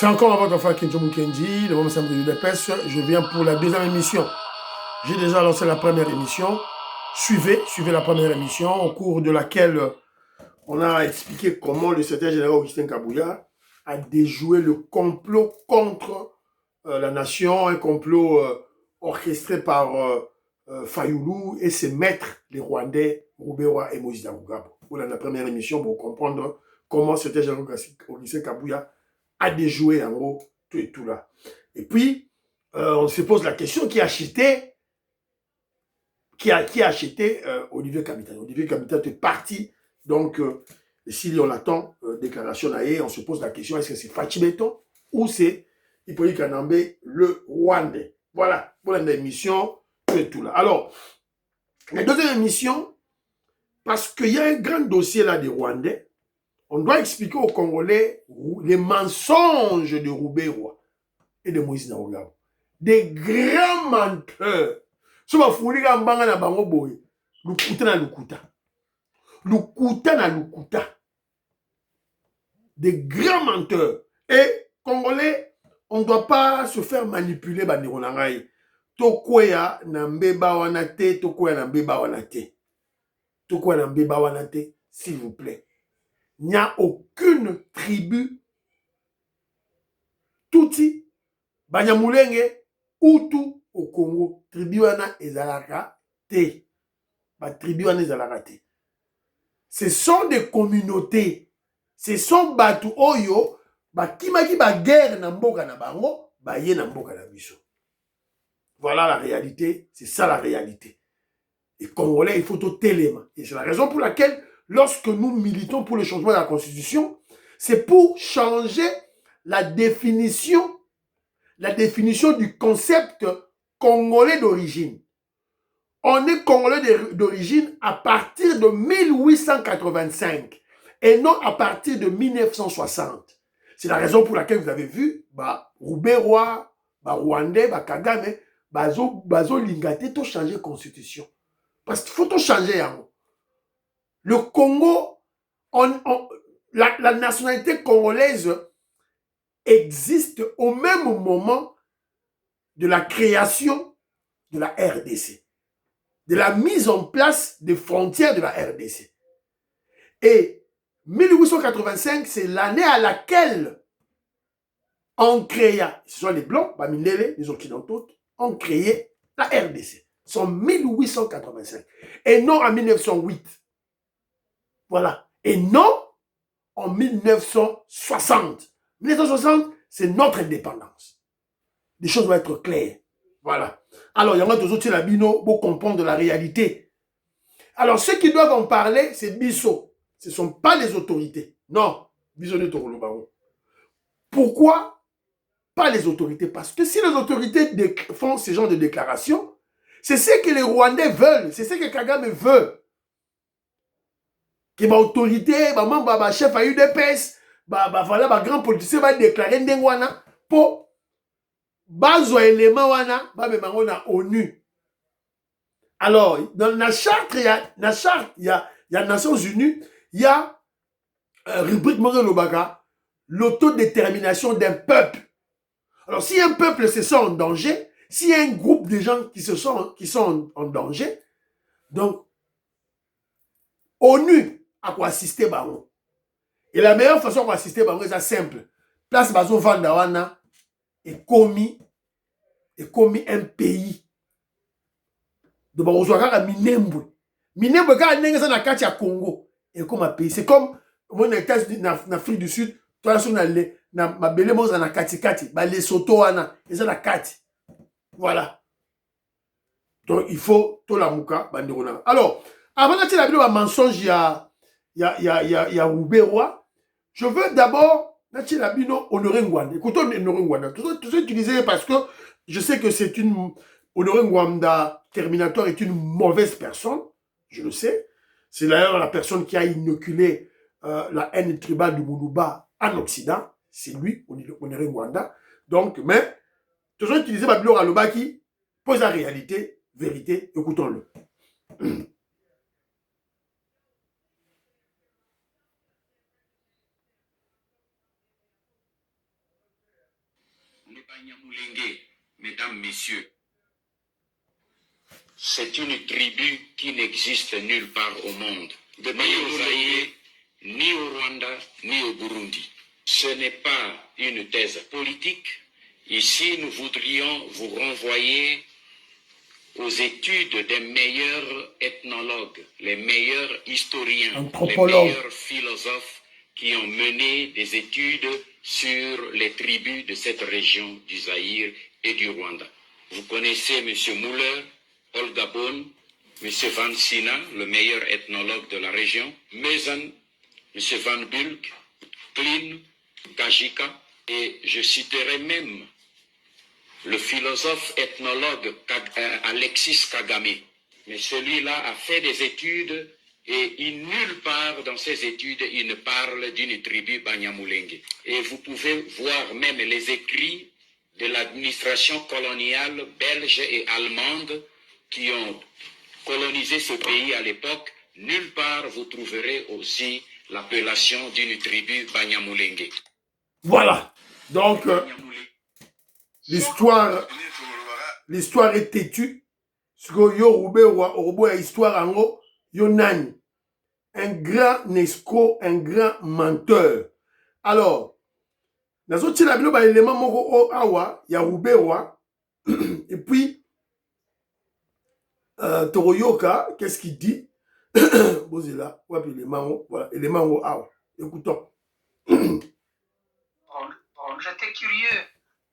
C'est encore votre frère Kenjo Mukendi, le moment samedi de l'EPS. Je viens pour la deuxième émission. J'ai déjà lancé la première émission. Suivez la première émission au cours de laquelle on a expliqué comment le secrétaire général Augustin Kabouya a déjoué le complot contre la nation, un complot orchestré par Fayoulou et ses maîtres, les Rwandais, Roubewa et Moïse Daougab. Voilà la première émission pour comprendre comment le secrétaire général Augustin Kabouya a déjoué en gros tout et tout là. Et puis, on se pose la question qui a acheté Olivier Kabitan. Olivier Kabitan est parti, donc si on attend déclaration d'Aïe, on se pose la question, est-ce que c'est Fachi Beton ou c'est Hippolyte Kanambe, le Rwandais. Voilà, pour l'émission, tout et tout là. Alors, la deuxième émission, parce qu'il y a un grand dossier là des Rwandais, on doit expliquer aux Congolais les mensonges de Roubewa et de Moïse Naoulao. Des grands menteurs. Si vous voulez que mbanga na bango boy, lukuta na lukuta. Lukuta na lukuta. Des grands menteurs. Et Congolais, on ne doit pas se faire manipuler par Nironangaï. Tokoya na mbeba wanate, tokoya na mbeba wanate. Tokoya na mbeba wanate, s'il vous plaît. Il n'y a aucune tribu Tutsi, Banyamulenge, Hutu au Congo. Tribu wana ezalaka te. Tribu wana ezalaka te. Ce sont des communautés. Ce sont batu oyo bakimaki ba guerre na mboka na bango, baye na mboka na biso. Voilà la réalité, c'est ça la réalité. Et Congolais, il faut tout téléma. Et c'est la raison pour laquelle, lorsque nous militons pour le changement de la Constitution, c'est pour changer la définition du concept congolais d'origine. On est congolais d'origine à partir de 1885 et non à partir de 1960. C'est la raison pour laquelle vous avez vu, Roubewa, Rwandais, Kagame, bazo lingate tout changer constitution. Parce qu'il faut tout changer. Hein. Le Congo, la nationalité congolaise existe au même moment de la création de la RDC, de la mise en place des frontières de la RDC. Et 1885, c'est l'année à laquelle on créa, ce sont les Blancs, les Occidentaux, ont créé la RDC. C'est en 1885. Et non en 1908. Voilà. Et non en 1960. 1960, c'est notre indépendance. Les choses doivent être claires. Voilà. Alors, il y a d'autres outils pour comprendre la réalité. Alors, ceux qui doivent en parler, c'est Bisso. Ce ne sont pas les autorités. Non. Bisso de Torolo. Pourquoi pas les autorités? Parce que si les autorités font ce genre de déclaration, c'est ce que les Rwandais veulent. C'est ce que Kagame veut. Que ma autorité, ma chef à UDPS, voilà, grand politicien va déclarer ndengwana pour bazwa élément wana na ONU. Alors, dans la charte, il y a Nations Unies, il y a rubrique Lobaka, l'autodétermination d'un peuple. Alors, si un peuple se sent en danger, s'il y a un groupe de gens qui sont en danger, donc, ONU a quoi assister Baron. Et la meilleure façon pour assister Baron, c'est simple. Place Bazo Vandawana est commis un pays. Donc, on a Minembwe. Minembwe, quand on est dans le Congo, et comme un pays. C'est comme, on est en Afrique du Sud, toi, on a ma belle mose en Kati, les Soto, et ça, la Kati. Voilà. Donc, il faut tout la mouka, bandirona. Alors, avant de la vidéo, un mensonge, il y a Roubewa. Je veux d'abord, Honoré Ngwanda. Écoutez, Honoré Ngwanda. Tout ça utilisé parce que je sais que c'est une. Honoré Ngwanda, Terminator, est une mauvaise personne. Je le sais. C'est d'ailleurs la personne qui a inoculé la haine tribale du Moulouba en Occident. C'est lui, Honoré Ngwanda. Donc, mais, toujours utilisé par Bilo Raloba qui pose la réalité, vérité. Écoutons-le. Banyamulenge, mesdames, messieurs, c'est une tribu qui n'existe nulle part au monde, ni au Zaïre, ni au Rwanda, ni au Burundi. Ce n'est pas une thèse politique. Ici, nous voudrions vous renvoyer aux études des meilleurs ethnologues, les meilleurs historiens, les meilleurs philosophes qui ont mené des études sur les tribus de cette région du Zaïre et du Rwanda. Vous connaissez M. Muller, Olga Bonn, M. Van Sina, le meilleur ethnologue de la région, Mezan, M. Van Bulk, Klein, Kajika, et je citerai même le philosophe ethnologue Alexis Kagame. Mais celui-là a fait des études et nulle part dans ses études, il ne parle d'une tribu Banyamulenge. Et vous pouvez voir même les écrits de l'administration coloniale belge et allemande qui ont colonisé ce pays à l'époque. Nulle part vous trouverez aussi l'appellation d'une tribu Banyamulenge. Voilà. Donc, l'histoire est têtue. Ce que yo histoire en haut, yo nani. Un grand escroc, un grand menteur. Alors, nazo tina bilo ba élément moko awa ya Rubewa. Et puis Toroyoka, qu'est-ce qu'il dit? Bozela, wapi élément, voilà, élément awa. Écoutons. J'étais curieux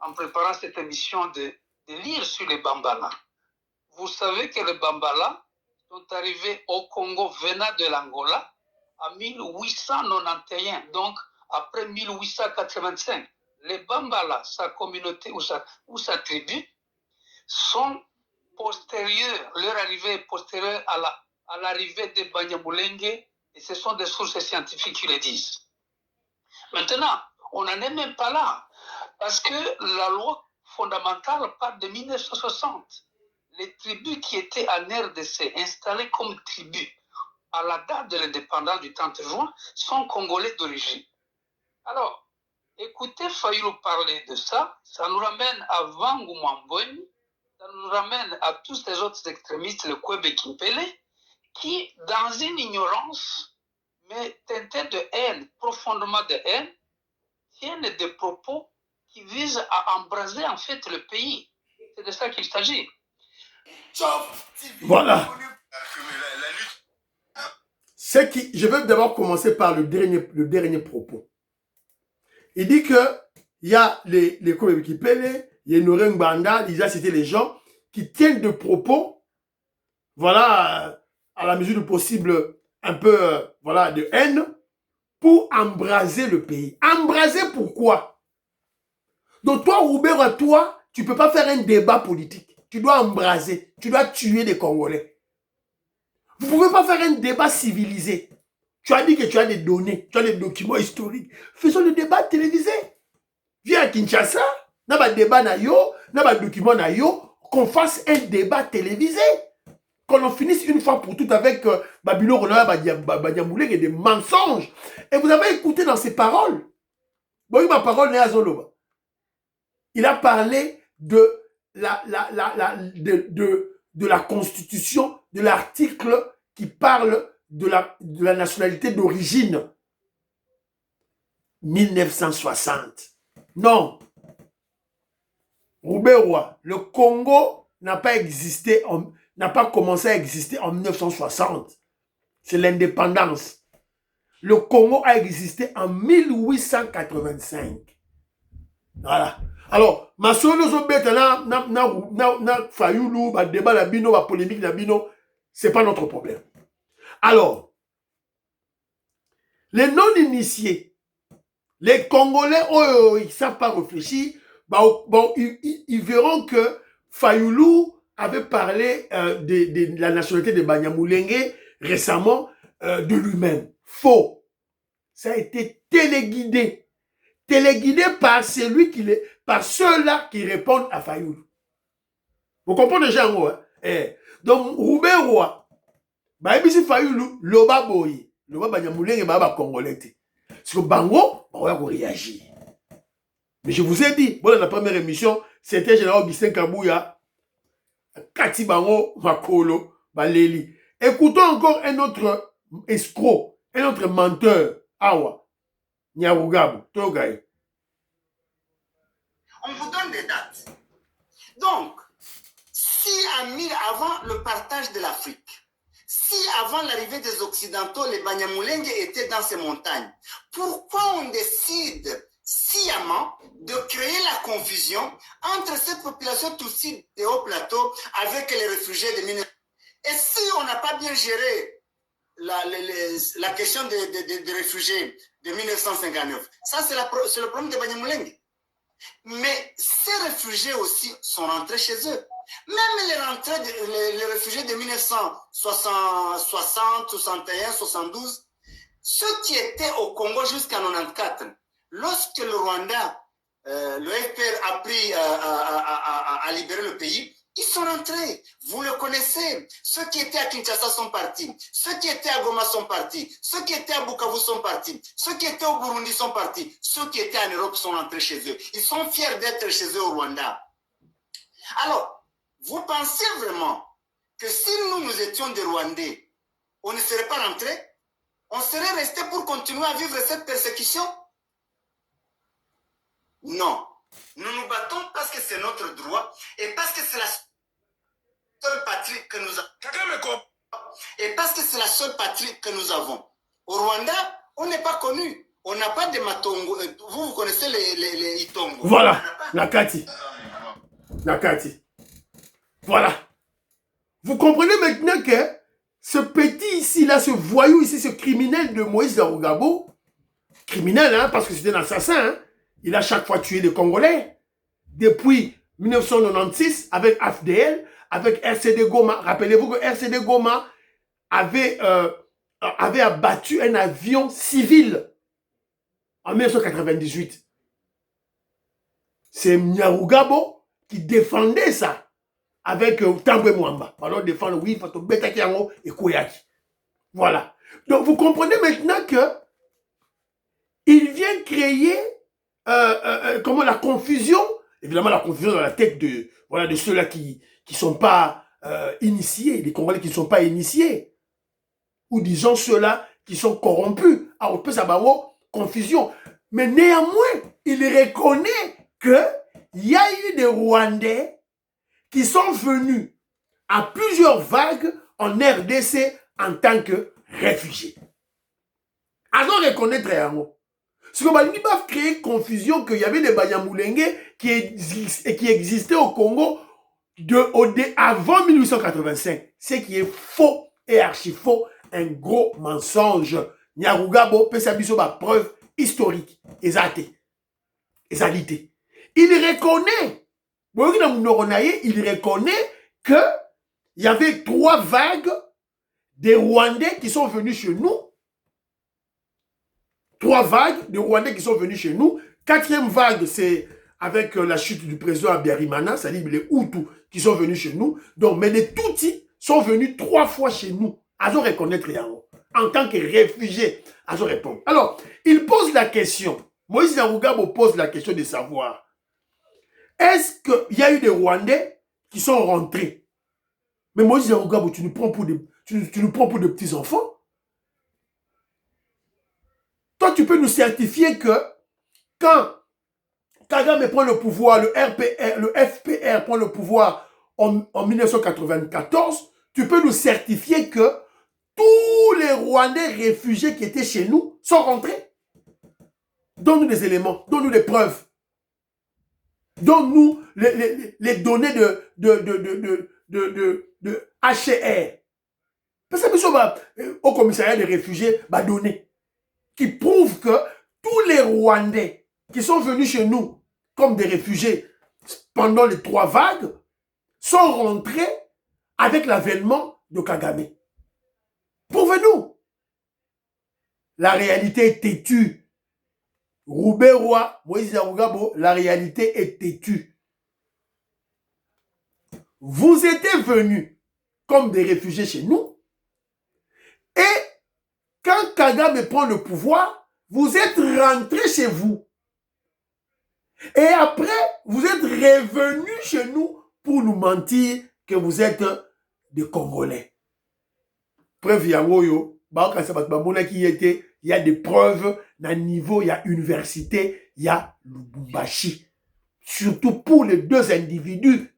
en préparant cette émission de lire sur les Bambala. Vous savez que les Bambala sont arrivés au Congo venant de l'Angola en 1891, donc après 1885. Les Bambala, sa communauté ou sa tribu, sont postérieurs, leur arrivée est postérieure à l'arrivée des Banyamulenge, et ce sont des sources scientifiques qui le disent. Maintenant, on n'en est même pas là, parce que la loi fondamentale parle de 1960. Les tribus qui étaient en RDC, installées comme tribus à la date de l'indépendance du 30 juin, sont congolais d'origine. Alors, écoutez Fayulu parler de ça, ça nous ramène à Vangu Mwamboni, ça nous ramène à tous les autres extrémistes, le Kwebe Kimpele, qui, dans une ignorance, mais teintée de haine, profondément de haine, tiennent des propos qui visent à embraser en fait le pays. C'est de ça qu'il s'agit. Voilà. Je veux d'abord commencer par le dernier propos. Il dit que il y a les Kipele, il y a Noreng Banda, déjà c'était les gens qui tiennent de propos, voilà, à la mesure du possible, un peu, voilà, de haine, pour embraser le pays. Embraser pourquoi? Donc toi, Roubert, toi, tu peux pas faire un débat politique. Tu dois embraser, tu dois tuer des Congolais. Vous ne pouvez pas faire un débat civilisé. Tu as dit que tu as des données, tu as des documents historiques. Faisons le débat télévisé. Viens à Kinshasa, n'a pas de débat na yo, n'a pas de document na yo, qu'on fasse un débat télévisé. Qu'on en finisse une fois pour toutes avec Babylone Banyamulenge et des mensonges. Et vous avez écouté dans ses paroles. Bon, ma parole n'est à Zoloba. Il a parlé de la Constitution, de l'article qui parle de la nationalité d'origine. 1960. Non. Rouberois, le Congo n'a pas existé, n'a pas commencé à exister en 1960. C'est l'indépendance. Le Congo a existé en 1885. Voilà. Alors, ma solo zobeta na Fayulu, ba débat la bino, ba polémique la bino, c'est pas notre problème. Alors, les non-initiés, les Congolais, ils ne savent pas réfléchir, ils verront que Fayulu avait parlé de la nationalité de Banyamulenge récemment de lui-même. Faux. Ça a été téléguidé. Téléguidé par par ceux-là qui répondent à Fayulu. Vous comprenez déjà, hein? Donc, Rouberois, si Fayulu, Loba Boyi, Loba Banyamulenge, Baba Congolais. Parce que Bango, on va réagir. Mais je vous ai dit, voilà la première émission, c'était Général Augustin Kabouya, Kati Bango, Makolo, Baleli. Écoutons encore un autre escroc, un autre menteur, Awa, Nyarugabo, Togaï. On vous donne des dates. Donc, si avant le partage de l'Afrique, si avant l'arrivée des Occidentaux, les Banyamulenge étaient dans ces montagnes, pourquoi on décide sciemment de créer la confusion entre cette population Tutsi des hauts plateaux avec les réfugiés de 19... Et si on n'a pas bien géré la question des réfugiés de 1959, ça c'est le problème des Banyamulenge. Mais ces réfugiés aussi sont rentrés chez eux. Même les réfugiés de 1960, 61, 72, ceux qui étaient au Congo jusqu'en 94, lorsque le Rwanda, le FPR a pris à libérer le pays, ils sont rentrés. Vous le connaissez. Ceux qui étaient à Kinshasa sont partis. Ceux qui étaient à Goma sont partis. Ceux qui étaient à Bukavu sont partis. Ceux qui étaient au Burundi sont partis. Ceux qui étaient en Europe sont rentrés chez eux. Ils sont fiers d'être chez eux au Rwanda. Alors, vous pensez vraiment que si nous étions des Rwandais, on ne serait pas rentrés? On serait restés pour continuer à vivre cette persécution? Non. Nous nous battons parce que c'est notre droit et parce que c'est la seule patrie que nous avons. Et parce que c'est la seule patrie que nous avons. Au Rwanda, on n'est pas connu. On n'a pas de Matongo. Vous connaissez les Itongo. Voilà, Nakati. Nakati. Voilà. Vous comprenez maintenant que ce petit ici, là, ce voyou ici, ce criminel de Moïse Nyarugabo, criminel, hein, parce que c'est un assassin, hein, il a chaque fois tué les Congolais. Depuis 1996, avec AFDL, avec RCD Goma. Rappelez-vous que RCD Goma avait abattu un avion civil en 1998. C'est Nyarugabo qui défendait ça avec Tambwe Mwamba. Alors défendre, oui, Fato Betakiango et Koyaki. Voilà. Donc vous comprenez maintenant que il vient créer comment la confusion, évidemment la confusion dans la tête de, voilà, de ceux-là qui sont pas initiés, les Congolais qui ne sont pas initiés, ou disons ceux-là qui sont corrompus. Alors on peut savoir confusion. Mais néanmoins, il reconnaît qu'il y a eu des Rwandais qui sont venus à plusieurs vagues en RDC en tant que réfugiés. Alors reconnaître un mot. Ce que ils peuvent créer confusion qu'il y avait des Banyamulenge qui existaient au Congo avant 1885. Ce qui est faux et archi faux, un gros mensonge. Nyarugabo peut s'abuser ma preuve historique. Exacté. Exacté. Il reconnaît, il reconnaît qu'il y avait 3 vagues des Rwandais qui sont venus chez nous. 3 vagues de Rwandais qui sont venus chez nous. 4e vague, c'est avec la chute du président Abiyarimana, c'est-à-dire les Hutus qui sont venus chez nous. Donc, mais les Tutsis sont venus 3 fois chez nous. À reconnaître en tant que réfugiés. À répondre. Alors, il pose la question. Moïse Nyarugabo pose la question de savoir, est-ce qu'il y a eu des Rwandais qui sont rentrés? Mais Moïse Nyarugabo, tu nous prends pour des petits-enfants? Toi, tu peux nous certifier que quand Kagame prend le pouvoir, le FPR prend le pouvoir en 1994, tu peux nous certifier que tous les Rwandais réfugiés qui étaient chez nous sont rentrés? Donne-nous des éléments, donne-nous des preuves. Donne-nous les données de HCR. Parce que au commissariat des réfugiés, donner qui prouve que tous les Rwandais qui sont venus chez nous comme des réfugiés pendant les 3 vagues sont rentrés avec l'avènement de Kagame. Prouvez-nous. La réalité est têtue. Roubaix-Roi, Moïse Nyarugabo, la réalité est têtue. Vous étiez venus comme des réfugiés chez nous et quand Kagame prend le pouvoir, vous êtes rentrés chez vous. Et après, vous êtes revenus chez nous pour nous mentir que vous êtes des Congolais. Preuve yangoyo, il y a des preuves dans le niveau, il y a université, il y a Lubumbashi. Surtout pour les deux individus,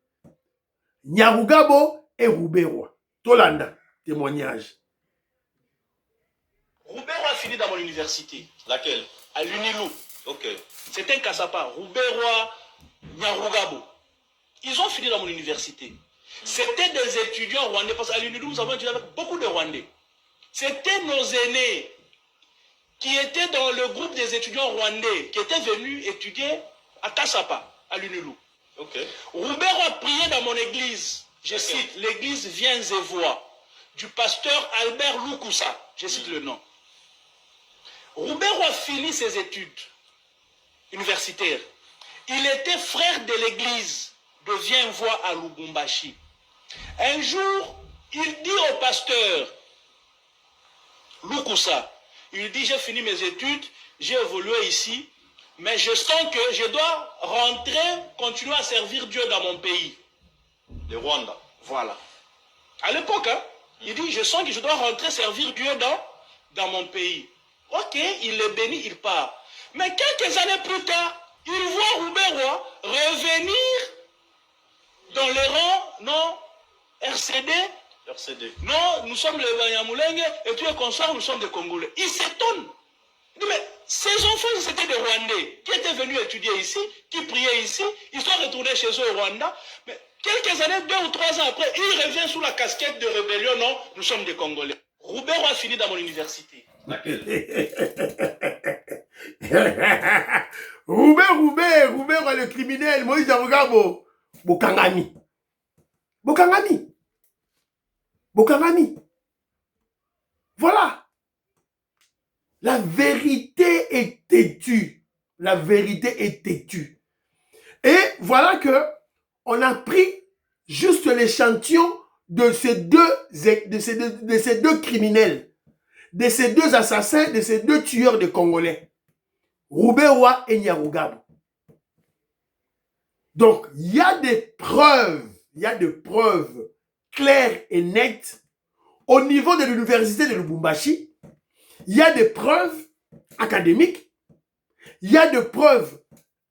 Nyarugabo et Rouberois. Tolanda, témoignage. Rouberois a fini dans mon université. Laquelle? À l'Unilou. Ok. C'était un Kassapa. Rouberois, Nyarugabo. Ils ont fini dans mon université. C'était des étudiants rwandais. Parce qu'à l'Unilou, nous avons étudié avec beaucoup de Rwandais. C'était nos aînés qui étaient dans le groupe des étudiants rwandais qui étaient venus étudier à Kassapa, à l'Unilou. Ok. Rouberois a prié dans mon église. Je cite l'église Viens et Vois du pasteur Albert Lukusa. Je cite le nom. Rouberois a fini ses études universitaires. Il était frère de l'église de Viens et Vois à Lubumbashi. Un jour, il dit au pasteur Lukusa, il dit, j'ai fini mes études, j'ai évolué ici, mais je sens que je dois rentrer, continuer à servir Dieu dans mon pays. Le Rwanda. Voilà. À l'époque, hein, il dit, je sens que je dois rentrer servir Dieu dans mon pays. Ok, il est béni, il part. Mais quelques années plus tard, il voit Rouberois revenir dans les rangs, non, RCD. RCD. Non, nous sommes les Banyamulenge et tu es consort, nous sommes des Congolais. Il s'étonne. Il dit, mais ces enfants, c'était des Rwandais qui étaient venus étudier ici, qui priaient ici, ils sont retournés chez eux au Rwanda. Mais quelques années, 2 ou 3 ans après, il revient sous la casquette de rébellion. Non, nous sommes des Congolais. Rouberois a fini dans mon université. Rouberois le criminel, Moïse Nyarugabo, Bokangami. Voilà. La vérité est têtue. Et voilà que on a pris juste l'échantillon de ces deux criminels, de ces deux assassins, de ces deux tueurs de Congolais, Rouberois et Nyarugabo. Donc, il y a des preuves claires et nettes au niveau de l'université de Lubumbashi. Il y a des preuves académiques, il y a des preuves,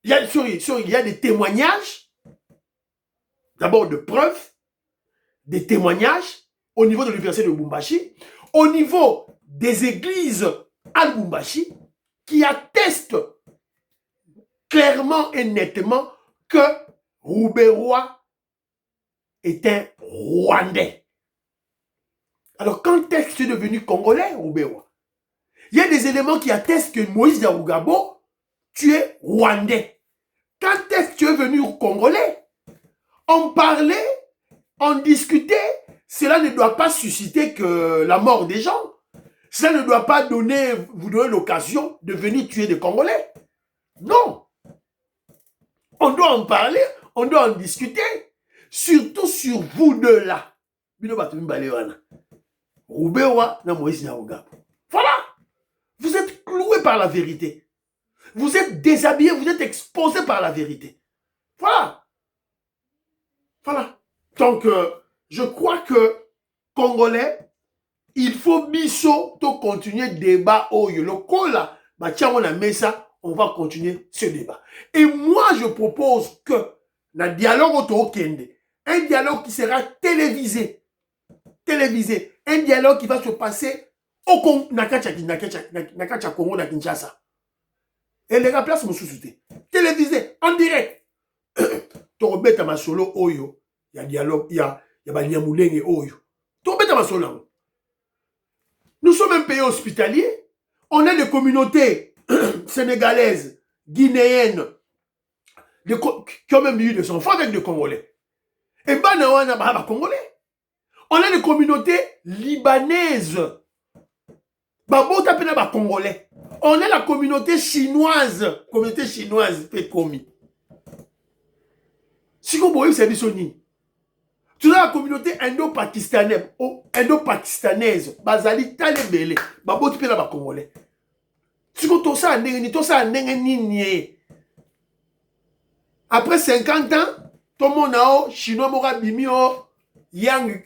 il y a des témoignages, d'abord de preuves, des témoignages au niveau de l'université de Lubumbashi, au niveau des églises à Lubumbashi, qui attestent clairement et nettement que Rouberois est un Rwandais. Alors, quand est-ce que tu es devenu Congolais, Rouberois? Il y a des éléments qui attestent que Moïse Nyarugabo, tu es Rwandais. Quand est-ce que tu es venu Congolais? On parlait, on discutait, cela ne doit pas susciter que la mort des gens. Cela ne doit pas vous donner l'occasion de venir tuer des Congolais. Non. On doit en parler, on doit en discuter. Surtout sur vous deux là. Rouberois et Moïse Nyarugabo. Voilà. Vous êtes cloués par la vérité. Vous êtes déshabillés, vous êtes exposés par la vérité. Voilà. Donc, je crois que, Congolais, il faut biso to continuer le débat. Oh, le cola, on va continuer ce débat. Et moi, je propose que, dans le dialogue un dialogue qui sera télévisé, un dialogue qui va se passer au Congo, Nakacha Congo, na Kinshasa. Et les place me sous-souté. Télévisé, en direct. Torobeta masolo oyo, il y a dialogue, il y a Banyamulenge oyo. Torobeta masolo. Nous sommes un pays hospitalier. On a des communautés sénégalaises, guinéennes, qui ont même eu des enfants avec des Congolais. Et Banawana, Congolais. On a des communautés libanaises. Babota pena ba Congolais. On a la communauté chinoise. Communauté chinoise, fait commis. Si vous voyez, c'est Bissoni. Tu as la communauté indo-pakistanaise. Indo-pakistanaise. Bazali talebele. Babota pena ba Congolais. Si vous avez ça, nini. Après 50 ans, tout le monde a chinois mora bimi o yang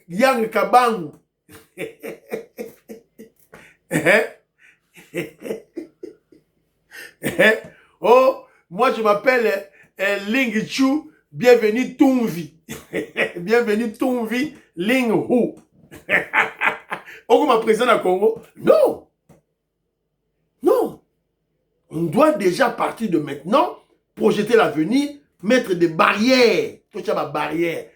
kabangu. Oh, moi je m'appelle Ling Chu, bienvenue Tumvi. Bienvenue Tumvi Ling Hu. On m'a président à Congo? Non. Non. On doit déjà partir de maintenant, projeter l'avenir, mettre des barrières. Tout ça, ma barrière.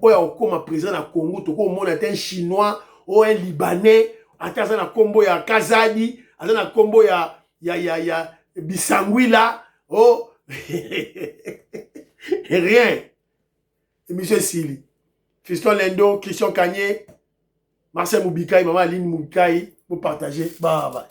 Oya okoma président na Congo, toko monde est un chinois ou un libanais, ataza na kombo ya Kazadi, ataza na kombo ya Bisangwila, oh rien. Et monsieur Sili, Fiston Lendo, Christian Kanye, Marcel Moubikai, Maman Aline Moubikai, vous partagez. Bye bye.